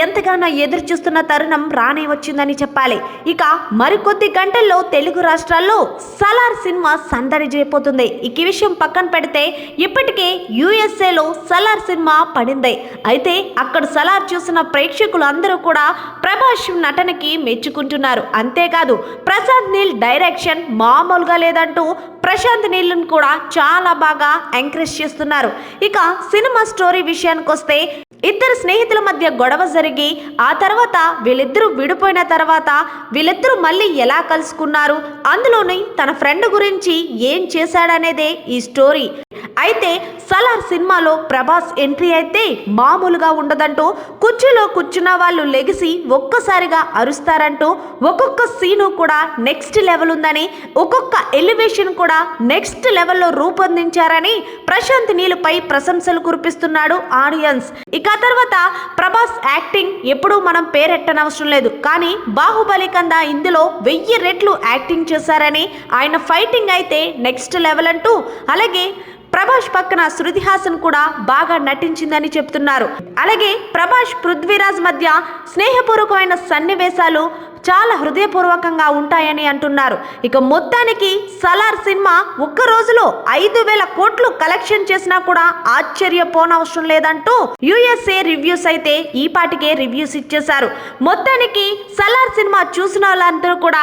ఎంతగానో ఎదురు చూస్తున్న తరుణం రానే వచ్చిందని చెప్పాలి. ఇక మరికొద్ది గంటల్లో తెలుగు రాష్ట్రాల్లో సలార్ సినిమా సందడి చేయబోతుంది. ఈ విషయం పక్కన పెడితే ఇప్పటికే యుఎస్ఏలో సలార్ సినిమా పడింది. అయితే అక్కడ సలార్ చూసిన ప్రేక్షకులు అందరూ కూడా ప్రభాస్ నటనకి మెచ్చుకుంటున్నారు. అంతేకాదు ప్రశాంత్ నీల్ డైరెక్షన్ మామూలుగా లేదంటూ ప్రశాంత్ నీల్ను కూడా చాలా బాగా ఎంకరేజ్ చేస్తున్నారు. ఇక సినిమా స్టోరీ విషయానికి వస్తే ఇద్దరు స్నేహితుల మధ్య గొడవ జరిగి ఆ తర్వాత వీళ్ళిద్దరూ విడిపోయిన తర్వాత వీళ్ళిద్దరూ మళ్ళీ ఎలా కలుసుకున్నారు, అందులోని తన ఫ్రెండ్ గురించి ఏం చేశాడనేదే ఈ స్టోరీ. అయితే సలార్ సినిమాలో ప్రభాస్ ఎంట్రీ అయితే మామూలుగా ఉండదంటూ కుర్చీలో కూర్చున్న వాళ్ళు లెగిసి ఒక్కసారిగా అరుస్తారంటూ ఒక్కొక్క సీను కూడా నెక్స్ట్ లెవెల్ ఉందని, ఒక్కొక్క ఎలివేషన్ కూడా నెక్స్ట్ లెవెల్లో రూపొందించారని ప్రశాంత్ నీలుపై ప్రశంసలు కురిపిస్తున్నాడు ఆడియన్స్. ఇక తర్వాత ప్రభాస్ యాక్టింగ్ ఎప్పుడూ మనం పేరెట్టనవసరం లేదు, కానీ బాహుబలి కన్నా ఇందులో 1000 రెట్లు యాక్టింగ్ చేశారని, ఆయన ఫైటింగ్ అయితే నెక్స్ట్ లెవెల్ అంటూ, అలాగే ప్రభాస్ పక్కన శృతి హాసన్ కూడా బాగా నటించిందని చెప్తున్నారు. అలాగే ప్రభాస్ పృథ్వీరాజ్ మధ్య స్నేహపూర్వకమైన సన్నివేశాలు చాలా హృదయపూర్వకంగా ఉంటాయని అంటున్నారు. ఇక మొత్తానికి సలార్ సినిమా ఒక్క రోజులో 5,000 కోట్లు కలెక్షన్ చేసినా కూడా ఆశ్చర్యపోనవసరం లేదంటూ యుఎస్ఏ రివ్యూస్ అయితే ఈ పాటికే రివ్యూస్ ఇచ్చేశారు. మొత్తానికి సలార్ సినిమా చూసిన వాళ్ళందరూ కూడా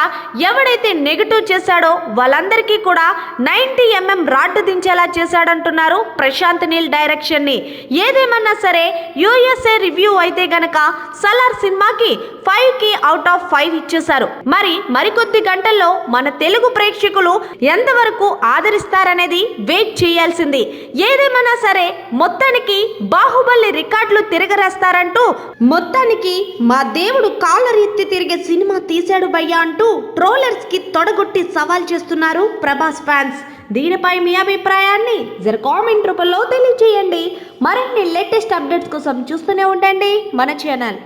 ఎవడైతే నెగిటివ్ చేశాడో వాళ్ళందరికీ కూడా 90mm రాడ్డు దించేలా చేశాడంటున్నారు ప్రశాంత్ నీల్ డైరెక్షన్ ని. ఏదేమన్నా సరే యుఎస్ఏ రివ్యూ అయితే గనక సలార్ సినిమాకి 5కి అవుట్ ఆఫ్ 5 ఇచ్చేశారు. మరికొద్ది గంటల్లో మన తెలుగు ప్రేక్షకులు ఎంతవరకు ఆదరిస్తారనేది వెయిట్ చేయాల్సింది. ఏదేమన్నా సరే మొత్తానికి బాహుబలి రికార్డులు తిరగరేస్తారంటూ, మొత్తానికి మా దేవుడు కాలర్ ఎత్తి తిరిగే సినిమా తీశాడు భయ్యా అంటూ ట్రోలర్స్ కి తొడగొట్టి సవాల్ చేస్తున్నారు ప్రభాస్ ఫ్యాన్స్. దీనిపై మీ అభిప్రాయాన్ని కామెంట్ రూపంలో తెలియజేయండి. మరిన్ని లేటెస్ట్ అప్డేట్స్ కోసం చూస్తూనే ఉండండి మన ఛానల్.